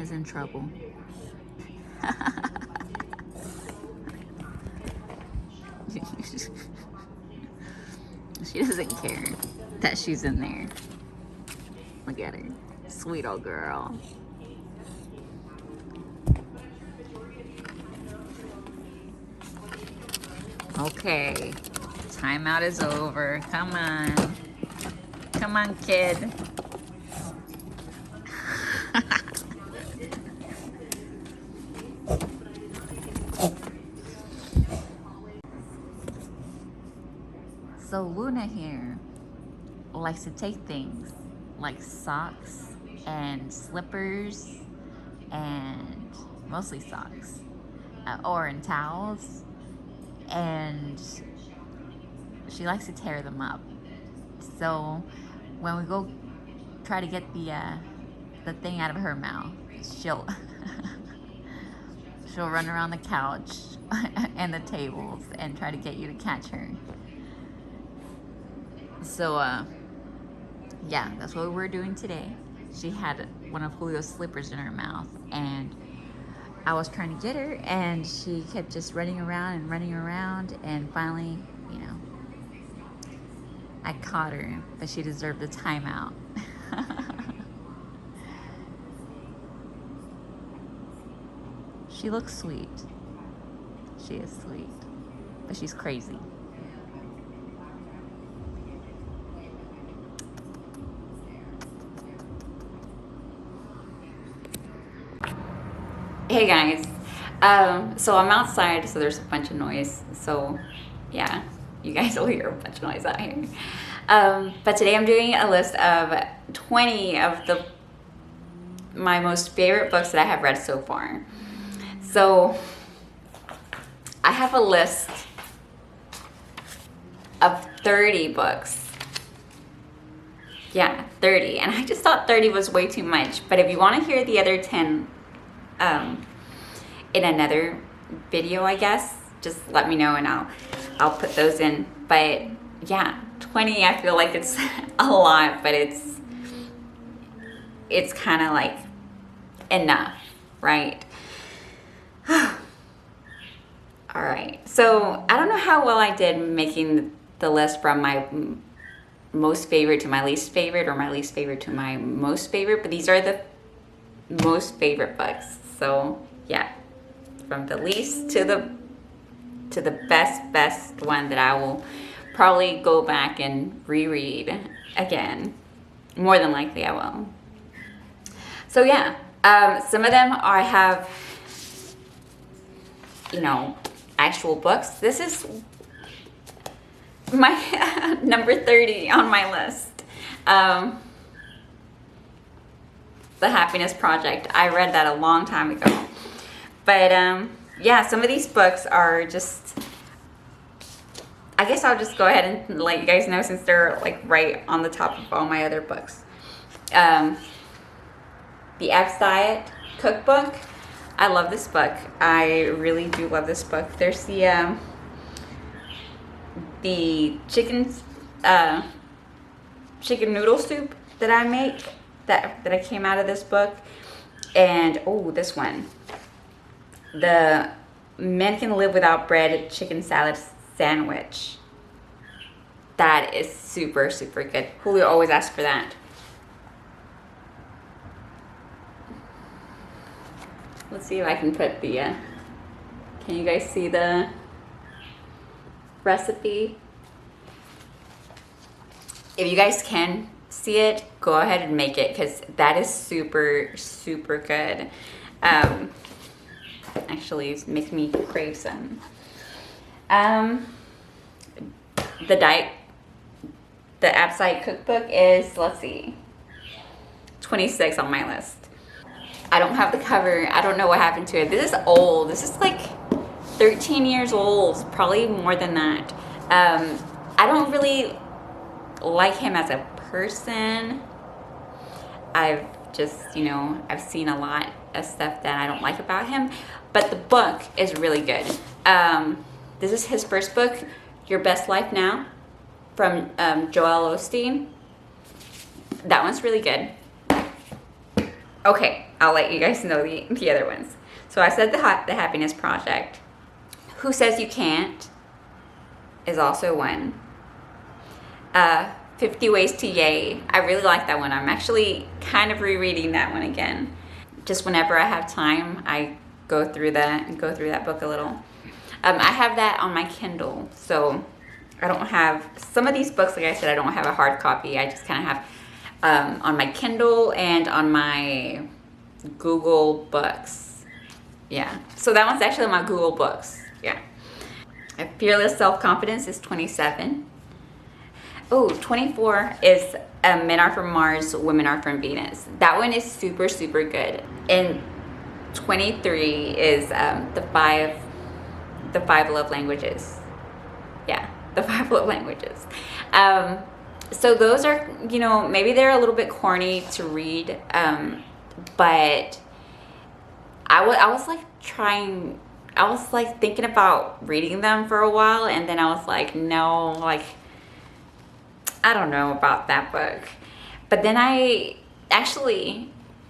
is in trouble. She doesn't care that she's in there. Look at her. Sweet old girl. Okay. Timeout is over. Come on. Come on, kid. So Luna here likes to take things like socks and slippers and mostly socks or in towels, and she likes to tear them up. So when we go try to get the thing out of her mouth, she'll she'll run around the couch and the tables and try to get you to catch her. So yeah, that's what we're doing today. She had one of Julio's slippers in her mouth, and I was trying to get her, and she kept just running around, and finally, you know, I caught her, but she deserved a timeout. She looks sweet. She is sweet, but she's crazy. Hey guys, so I'm outside, so there's a bunch of noise. So yeah, you guys will hear a bunch of noise out here. But today I'm doing a list of 20 of my most favorite books that I have read so far. So I have a list of 30 books. Yeah, 30. And I just thought 30 was way too much. But if you want to hear the other 10 in another video, I guess, just let me know and I'll put those in. But yeah, 20, I feel like it's a lot, but it's kind of like enough, right? All right, so I don't know how well I did making the list from my most favorite to my least favorite, or my least favorite to my most favorite, but these are the most favorite books. So yeah, from the least to the best one that I will probably go back and reread again. More than likely I will. So yeah, some of them I have, you know, actual books. This is my number 30 on my list. The Happiness Project. I read that a long time ago. But yeah, some of these books are just, I guess I'll just go ahead and let you guys know, since they're like right on the top of all my other books. The Abs Diet Cookbook. I love this book. I really do love this book. There's the chicken noodle soup that I make, that I came out of this book. And oh, this one, the Men Can Live Without Bread chicken salad sandwich. That is super, super good. Julio always asks for that. Let's see if I can put the, can you guys see the recipe? If you guys can see it, go ahead and make it, because that is super, super good. Actually, it makes me crave some. The Abs Diet Cookbook is, let's see, 26 on my list. I don't have the cover. I don't know what happened to it. This is old. This is like 13 years old, probably more than that. I don't really like him as a person. I've just, you know, I've seen a lot of stuff that I don't like about him, but the book is really good. This is his first book, Your Best Life Now, from Joel Osteen. That one's really good. Okay, I'll let you guys know the other ones. So I said the Happiness Project. Who Says You Can't is also one. 50 Ways to Yay. I really like that one. I'm actually kind of rereading that one again. Just whenever I have time, I go through that book a little. I have that on my Kindle, so I don't have some of these books. Like I said, I don't have a hard copy. I just kind of have on my Kindle and on my Google Books. Yeah, so that one's actually on my Google Books. Yeah. Fearless Self-Confidence is 27. Oh, 24 is Men Are From Mars, Women Are From Venus. That one is super, super good. And 23 is the five love languages. Yeah, the 5 love languages. So those are, maybe they're a little bit corny to read, but I was like thinking about reading them for a while, and then I was like, no, like, I don't know about that book. But then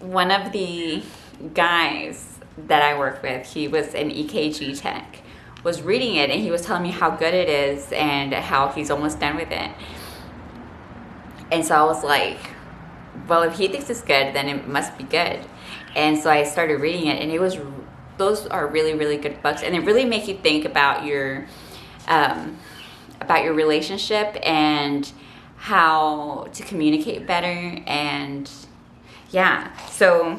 one of the guys that I work with, he was an EKG tech, was reading it, and he was telling me how good it is and how he's almost done with it. And so I was like, well, if he thinks it's good, then it must be good. And so I started reading it, and those are really, really good books, and they really make you think about your relationship and how to communicate better. And yeah, so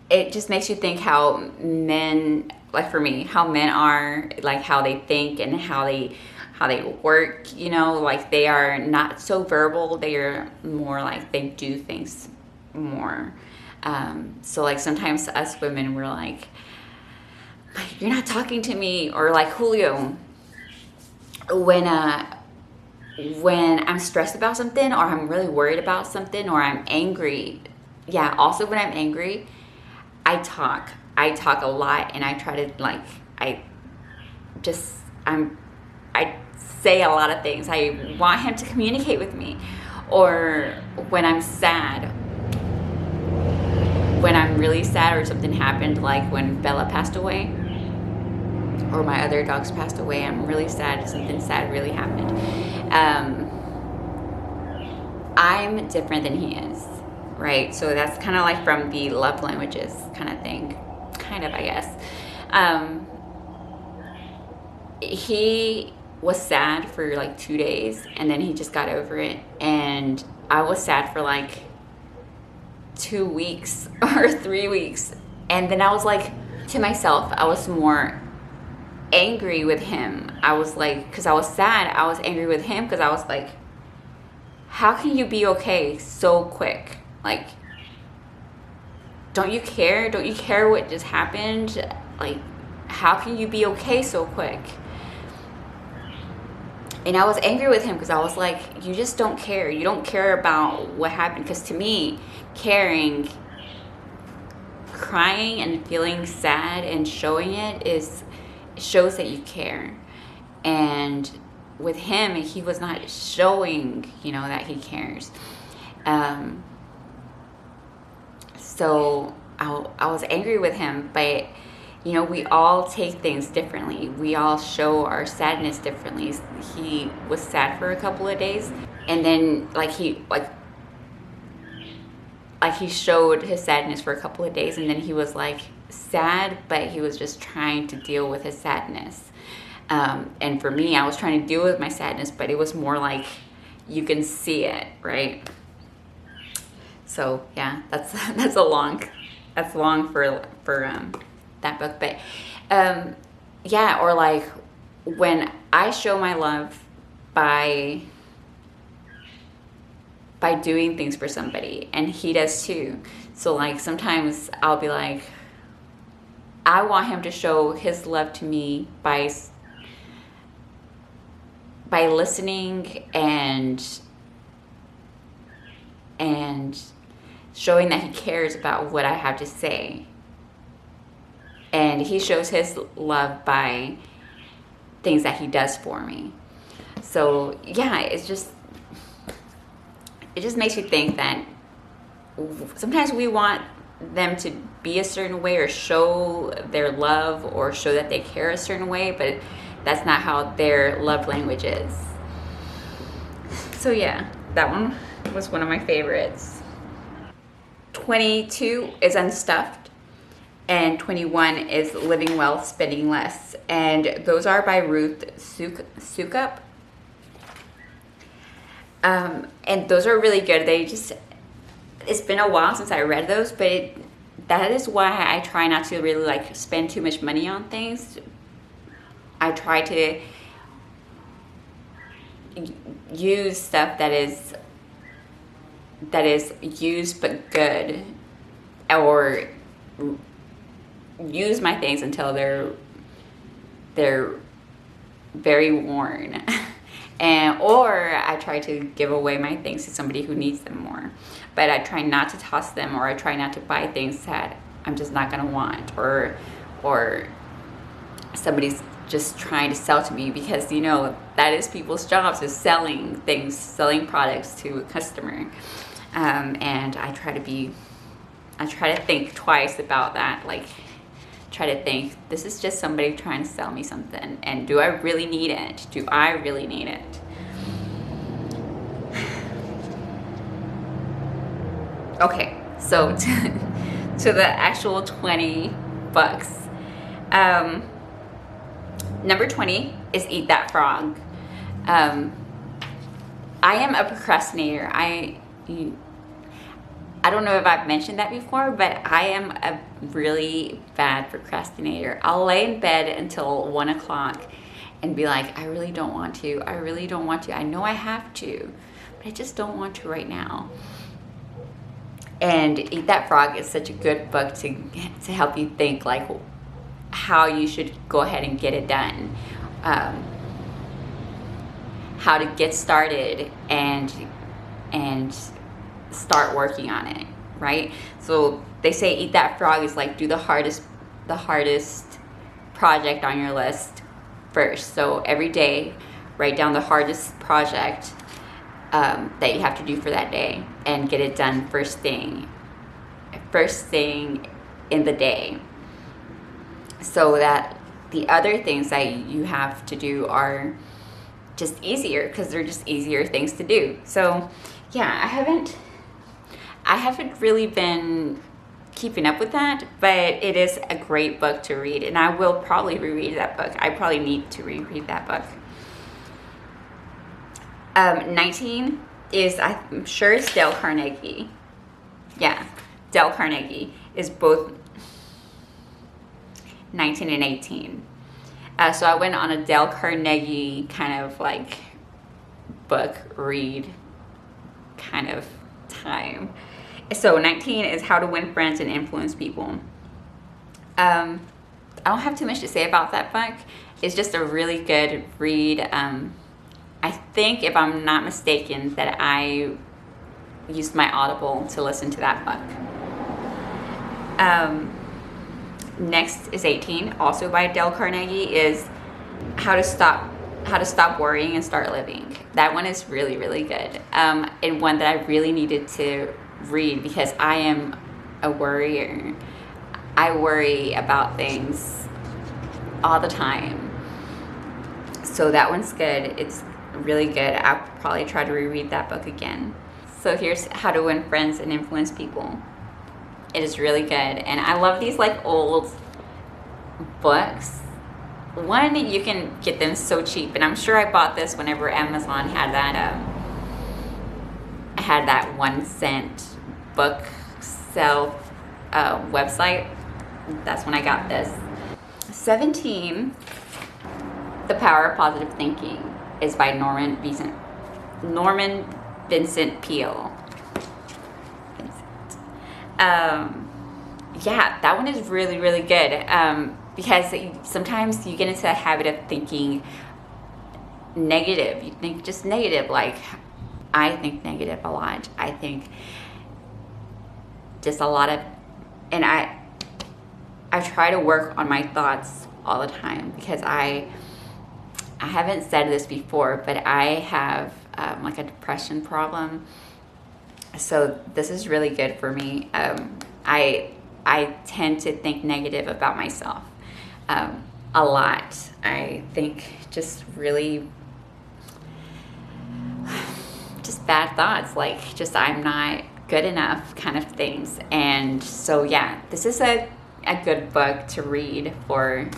it just makes you think how men, like for me, how men are, like how they think and how they work, like they are not so verbal, they are more like they do things more. So like sometimes us women, we're like, you're not talking to me, or like Julio, when I'm stressed about something, or I'm really worried about something, or I'm angry. Yeah, also when I'm angry, I talk a lot, and I try to I say a lot of things. I want him to communicate with me. Or when I'm sad, when I'm really sad, or something happened, like when Bella passed away, or my other dogs passed away, I'm really sad, something sad really happened. I'm different than he is, right? So that's kind of like from the love languages kind of thing, I guess. He was sad for like 2 days, and then he just got over it, and I was sad for like 2 weeks or 3 weeks, and then I was like, to myself, I was more angry with him. I was like, because I was sad, I was angry with him, because I was like, how can you be okay so quick? Like, don't you care what just happened? Like, how can you be okay so quick? And I was angry with him, because I was like, you just don't care. You don't care about what happened. Because to me, crying and feeling sad and showing it shows that you care. And with him, he was not showing, that he cares. So I was angry with him, but we all take things differently. We all show our sadness differently. He was sad for a couple of days, and then he showed his sadness for a couple of days, and then he was like sad, but he was just trying to deal with his sadness. And for me, I was trying to deal with my sadness, but it was more like you can see it, right? So yeah, that's long for that book. But yeah, or like when I show my love by doing things for somebody, and he does too. So like sometimes I'll be like, I want him to show his love to me by listening and showing that he cares about what I have to say. And he shows his love by things that he does for me. So yeah, it just makes you think that sometimes we want them to be a certain way or show their love or show that they care a certain way, but that's not how their love language is. So yeah, that one was one of my favorites. 22 is Unstuffed, and 21 is Living Well, Spending Less. And those are by Ruth Soukup. And those are really good. It's been a while since I read those, but that is why I try not to really like spend too much money on things. I try to use stuff that is used but good, or use my things until they're very worn. Or I try to give away my things to somebody who needs them more. But I try not to toss them, or I try not to buy things that I'm just not gonna want, or somebody's just trying to sell to me, because you know that is people's jobs, is selling things, selling products to a customer. And I try to think twice about that, like try to think, this is just somebody trying to sell me something, and do I really need it? Do I really need it? Okay, so to the actual 20 bucks. Number 20 is Eat That Frog. I am a procrastinator. I don't know if I've mentioned that before, but I am a really bad procrastinator. I'll lay in bed until 1 o'clock and be like, I really don't want to. I really don't want to. I know I have to, but I just don't want to right now. And Eat That Frog is such a good book to help you think like how you should go ahead and get it done. How to get started and start working on it, right? So they say Eat That Frog is like do the hardest project on your list first. So every day, write down the hardest project that you have to do for that day and get it done first thing in the day, so that the other things that you have to do are just easier, because they're just easier things to do. So yeah, I haven't really been keeping up with that, but it is a great book to read, and I will probably reread that book. I probably need to reread that book. 19 is, I'm sure it's Dale Carnegie. Yeah, Dale Carnegie is both 19 and 18. So I went on a Dale Carnegie kind of like book read kind of time. So 19 is How to Win Friends and Influence People. I don't have too much to say about that book. It's just a really good read. I think, if I'm not mistaken, that I used my Audible to listen to that book. Next is 18, also by Dale Carnegie, is How to Stop Worrying and Start Living. That one is really, really good, and one that I really needed to read, because I am a worrier. I worry about things all the time. So that one's good. It's really good. I'll probably try to reread that book again. So here's How to Win Friends and Influence People. It is really good, and I love these like old books. One, you can get them so cheap, and I'm sure I bought this whenever Amazon had that 1 cent book sell website. That's when I got this. 17, The Power of Positive Thinking, is by Norman Vincent Peale. Yeah, that one is really, really good, because sometimes you get into the habit of thinking negative. You think just negative, like I think negative a lot. I think just a lot of, and I try to work on my thoughts all the time, because I haven't said this before, but I have like a depression problem. So this is really good for me. I tend to think negative about myself a lot. I think just really just bad thoughts, like just I'm not good enough kind of things. And so yeah, this is a good book to read for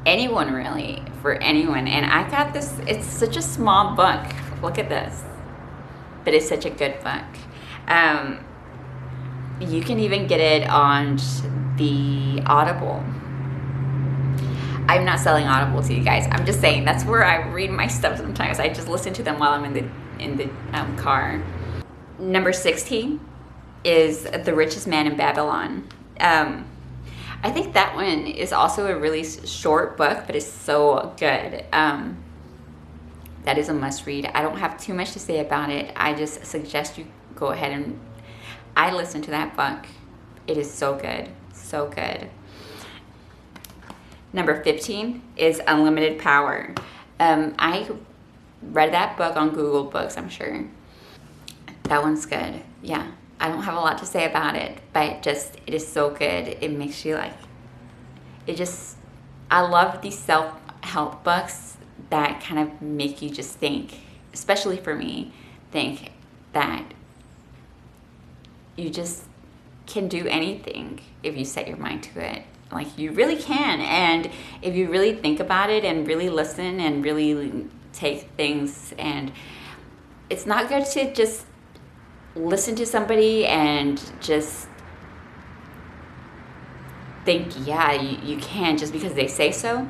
anyone, really, for anyone. And I got this, it's such a small book. Look at this. But it's such a good book. You can even get it on the Audible. I'm not selling Audible to you guys. I'm just saying that's where I read my stuff sometimes. I just listen to them while I'm in the car. Number 16 is The Richest Man in Babylon. I think that one is also a really short book, but it's so good. That is a must read. I don't have too much to say about it. I just suggest you go ahead and I listen to that book. It is so good, so good. Number 15 is Unlimited Power. I read that book on Google Books, I'm sure. That one's good. Yeah, I don't have a lot to say about it, but just it is so good. It makes you like, I love these self-help books that kind of make you just think, especially for me, think that you just can do anything if you set your mind to it. Like you really can. And if you really think about it and really listen and really take things, and it's not good to just listen to somebody and just think, yeah, you can just because they say so.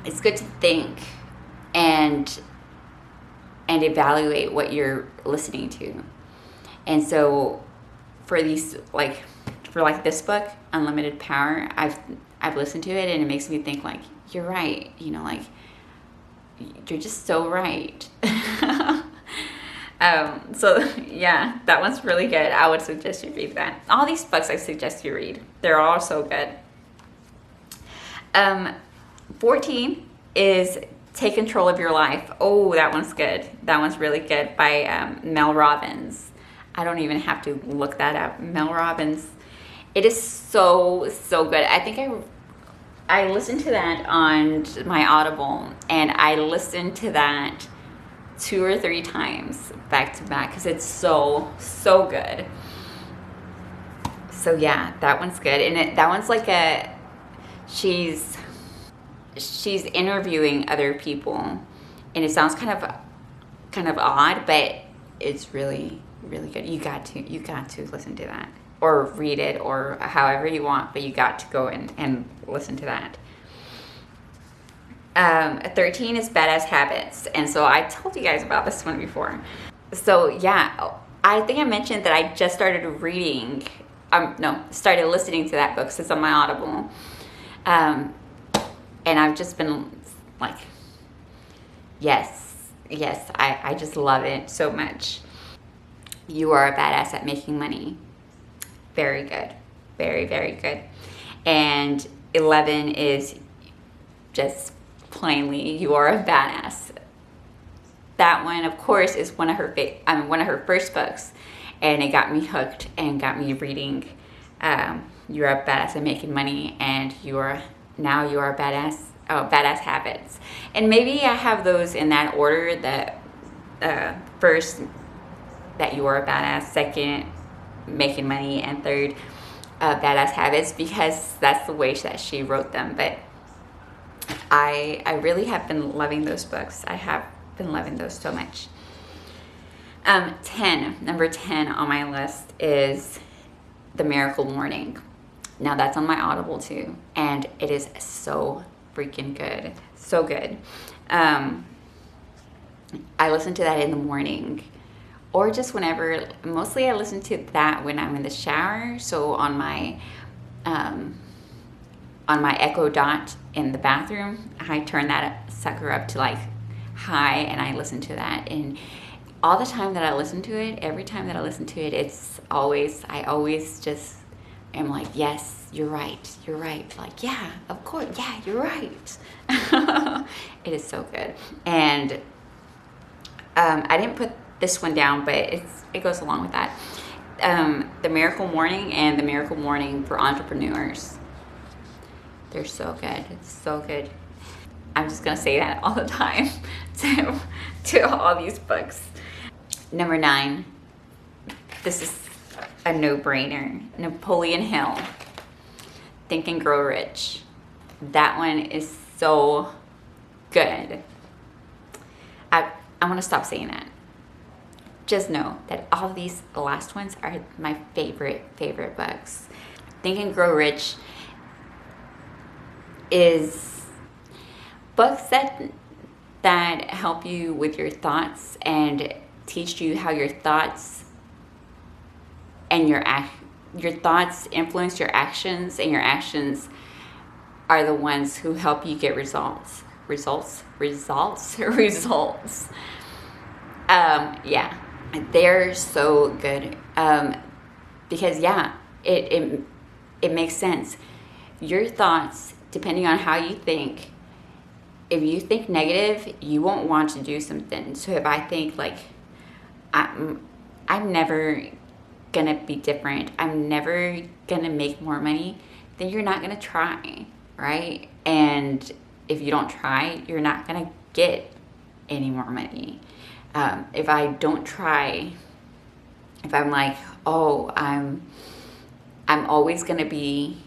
It's good to think and evaluate what you're listening to. And so for these, for this book, Unlimited Power, I've listened to it and it makes me think like, you're right, like you're just so right. So yeah, that one's really good. I would suggest you read that. All these books I suggest you read. They're all so good. 14 is Take Control of Your Life. Oh, that one's good. That one's really good by Mel Robbins. I don't even have to look that up. Mel Robbins. It is so, so good. I think I listened to that on my Audible, and I listened to that 2 or 3 times back to back because it's so, so good. So yeah, that one's good. And that one's like she's interviewing other people, and it sounds kind of odd, but it's really, really good. You got to listen to that or read it or however you want, but you got to go and listen to that. 13 is Badass Habits. And so I told you guys about this one before. So yeah, I think I mentioned that I just started started listening to that book since on my Audible. And I've just been like, yes, I just love it so much. You are a badass at making money. Very good. Very, very good. And 11 is just plainly, you are a badass. That one, of course, is one of her first books, and it got me hooked and got me reading. You're a badass at making money, and you are a badass. Oh, Badass Habits. And maybe I have those in that order. That first, that you are a badass. Second, making money, and third, Badass Habits, because that's the way that she wrote them. But I really have been loving those books. I have been loving those so much. Number 10 on my list is The Miracle Morning. Now that's on my Audible too, and it is so freaking good. So good. I listen to that in the morning or just whenever. Mostly I listen to that when I'm in the shower. So on my Echo Dot in the bathroom, I turn that sucker up to like high, and I listen to that. And all the time that I listen to it, every time that I listen to it, I always just am like, yes, you're right. Like, yeah, of course, yeah, you're right. It is so good. And I didn't put this one down, but it goes along with that. The Miracle Morning and the Miracle Morning for Entrepreneurs. They're so good. It's so good. I'm just gonna say that all the time to all these books. Number 9. This is a no-brainer. Napoleon Hill. Think and Grow Rich. That one is so good. I want to stop saying that. Just know that all of these last ones are my favorite books. Think and Grow Rich is books that help you with your thoughts and teach you how your thoughts and your thoughts influence your actions, and your actions are the ones who help you get results. Yeah, they're so good. Because it makes sense. Your thoughts, depending on how you think, if you think negative, you won't want to do something. So if I think like, I'm never gonna be different, I'm never gonna make more money, then you're not gonna try, right? And if you don't try, you're not gonna get any more money. If I don't try, if I'm like, oh, I'm always gonna be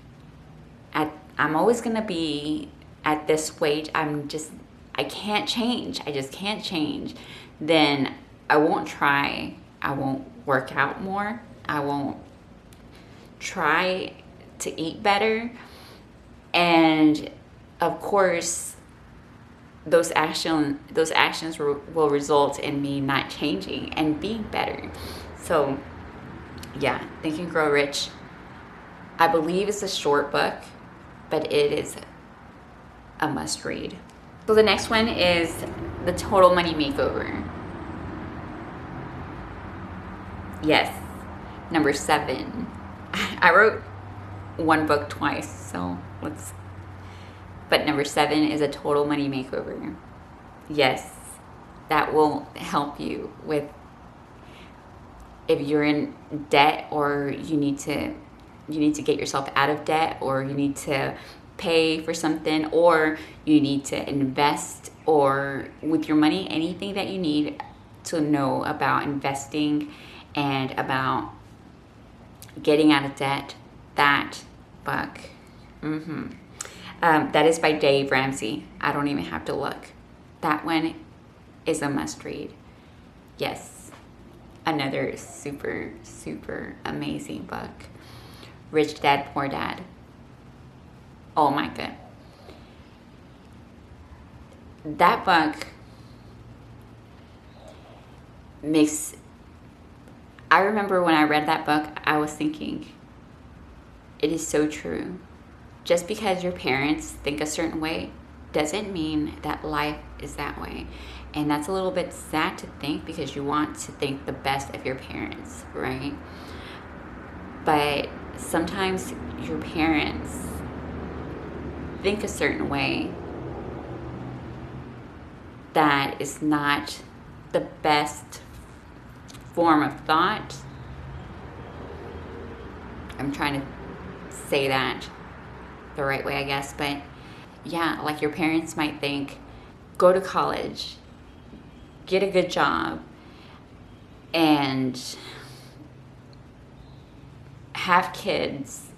at this weight, I can't change, I just can't change, then I won't try, I won't work out more, I won't try to eat better, and of course those actions will result in me not changing and being better. So yeah, Think and Grow Rich. I believe it's a short book, but it is a must read. So the next one is The Total Money Makeover. Yes, number 7. I wrote one book twice, but number 7 is A Total Money Makeover. Yes, that will help you with if you're in debt, or you need to get yourself out of debt, or you need to pay for something, or you need to invest, or with your money, anything that you need to know about investing and about getting out of debt. That book. That is by Dave Ramsey. I don't even have to look. That one is a must read. Yes. Another super, super amazing book. Rich Dad, Poor Dad. Oh my God. That book I remember when I read that book, I was thinking, it is so true. Just because your parents think a certain way doesn't mean that life is that way. And that's a little bit sad to think, because you want to think the best of your parents, right? But sometimes your parents think a certain way that is not the best form of thought. I'm trying to say that the right way, I guess, but yeah, like your parents might think, go to college, get a good job, and have kids,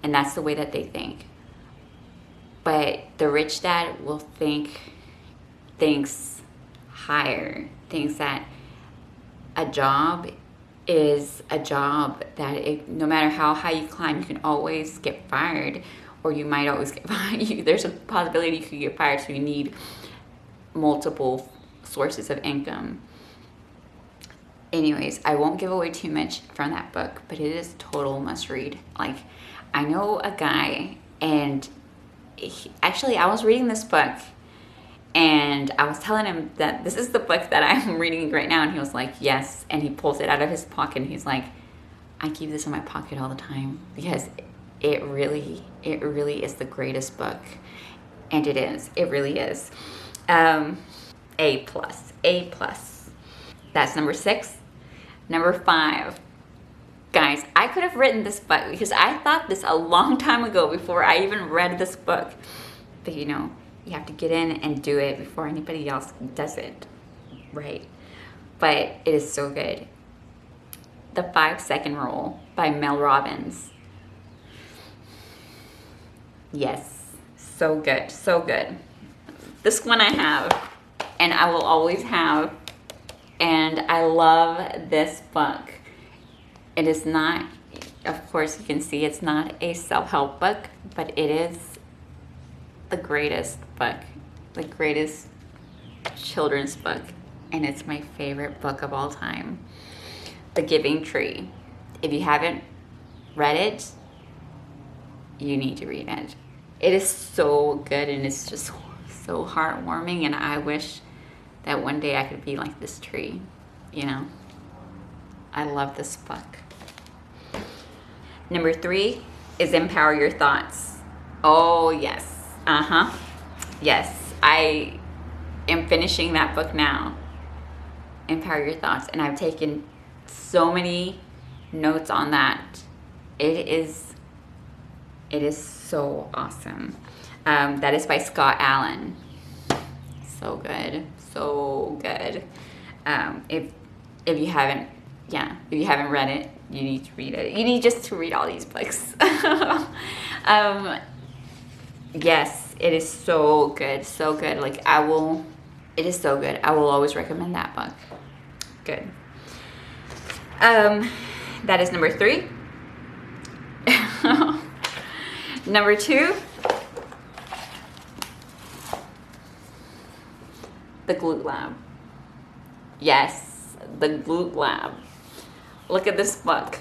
and that's the way that they think. But the rich dad will thinks higher, thinks that a job is a job, that no matter how high you climb, you can always get fired, or you might always get fired. There's a possibility you could get fired, so you need multiple sources of income. Anyways, I won't give away too much from that book, but it is total must read. Like, I know a guy, and actually I was reading this book, and I was telling him that this is the book that I'm reading right now, and he was like, yes, and he pulls it out of his pocket, and he's like, I keep this in my pocket all the time, because it really is the greatest book. And it really is. A plus. That's number 6. Number 5. Guys, I could have written this book because I thought this a long time ago before I even read this book. But you know, you have to get in and do it before anybody else does it, right? But it is so good. The 5-Second Rule by Mel Robbins. Yes, so good, so good. This one I have, and I will always have, and I love this book. It is not, of course you can see it's not a self-help book, but it is the greatest book, the greatest children's book, and it's my favorite book of all time. The Giving Tree. If you haven't read it, you need to read it. It is so good, and it's just so heartwarming, and I wish that one day I could be like this tree, you know. I love this book. Number 3 is Empower Your Thoughts. Oh yes, yes, I am finishing that book now. Empower Your Thoughts, and I've taken so many notes on that. It is so awesome. That is by Scott Allen. So good, so good. If you haven't read it, you need to read it. You need just to read all these books. Yes, it is so good, so good. Like it is so good. I will always recommend that book. Good. That is number 3. Number 2, the Glute Lab. Yes, the Glute Lab. Look at this book.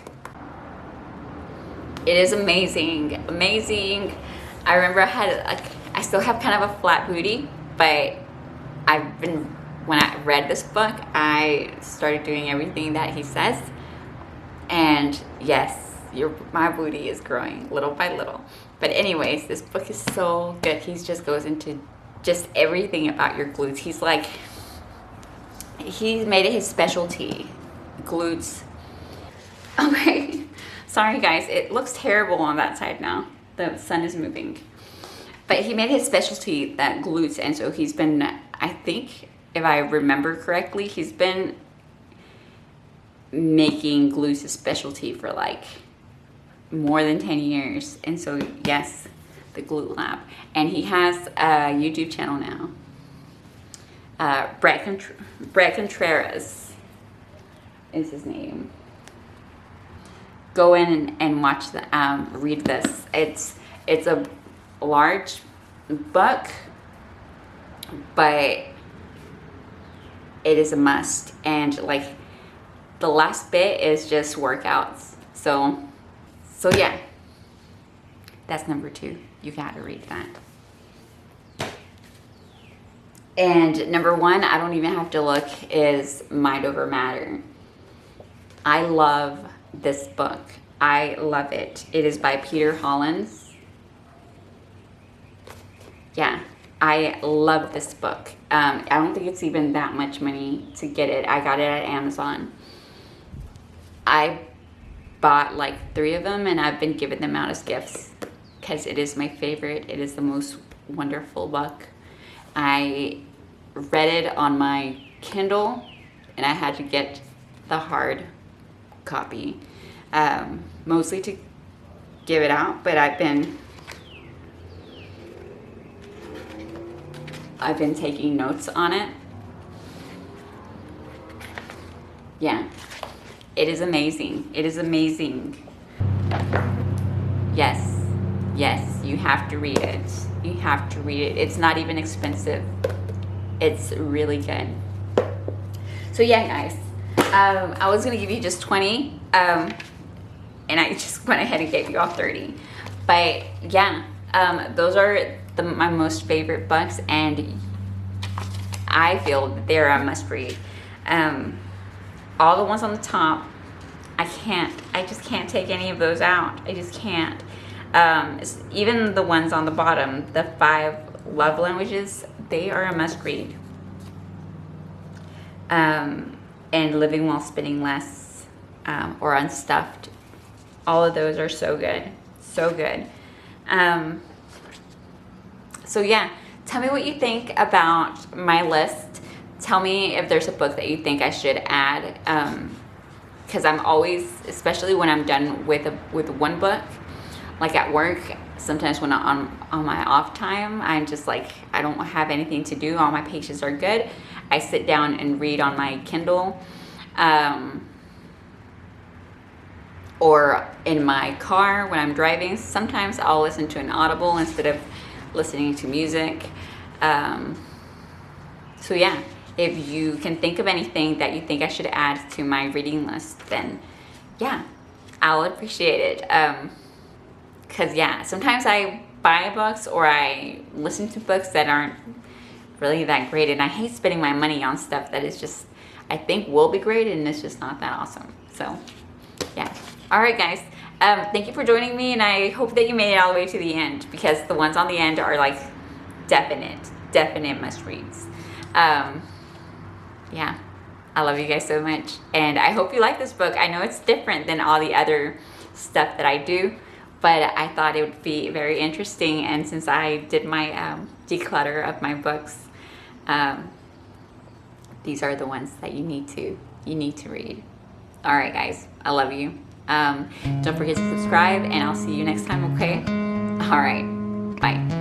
It is amazing, amazing. I remember I still have kind of a flat booty, but when I read this book, I started doing everything that he says. And yes, my booty is growing little by little. But anyways, this book is so good. He just goes into just everything about your glutes. He's made it his specialty, glutes. Okay, sorry guys, it looks terrible on that side now. The sun is moving. But he made his specialty that glutes, and so he's been, I think, if I remember correctly, he's been making glutes a specialty for like more than 10 years. And so yes, the Glute Lab. And he has a YouTube channel now. Brett Contreras is his name. Go in and watch read this. It's a large book, but it is a must. And like the last bit is just workouts. So yeah, that's number 2. You gotta read that. And number 1, I don't even have to look, is Mind Over Matter. I love this book. I love it. It is by Peter Hollins. Yeah, I love this book. I don't think it's even that much money to get it. I got it at Amazon. I bought like 3 of them, and I've been giving them out as gifts because it is my favorite. It is the most wonderful book. I read it on my Kindle, and I had to get the hard copy, mostly to give it out, but I've been taking notes on it. Yeah, it is amazing. It is amazing. Yes, you have to read it. You have to read it. It's not even expensive. It's really good. So yeah, guys, I was gonna give you just 20, and I just went ahead and gave you all 30. But yeah, those are my most favorite books, and I feel that they're a must read. All the ones on the top, I just can't take any of those out. I just can't. Even the ones on the bottom, the 5 love languages, they are a must read. And and Living While Spending Less, or Unstuffed. All of those are so good. So good. So yeah, tell me what you think about my list. Tell me if there's a book that you think I should add. Because I'm always, especially when I'm done with one book, like at work, sometimes when I'm on my off time, I'm just like, I don't have anything to do. All my pages are good. I sit down and read on my Kindle. Or in my car when I'm driving. Sometimes I'll listen to an Audible instead of listening to music. So yeah, if you can think of anything that you think I should add to my reading list, then yeah, I'll appreciate it. Cause yeah, sometimes I buy books or I listen to books that aren't really that great, and I hate spending my money on stuff that is just, I think will be great and it's just not that awesome. So yeah. All right, guys. Thank you for joining me, and I hope that you made it all the way to the end, because the ones on the end are like definite must reads. Yeah, I love you guys so much, and I hope you like this book. I know it's different than all the other stuff that I do, but I thought it would be very interesting, and since I did my declutter of my books, these are the ones that you need to read. All right, guys, I love you. Don't forget to subscribe, and I'll see you next time, okay? All right, bye.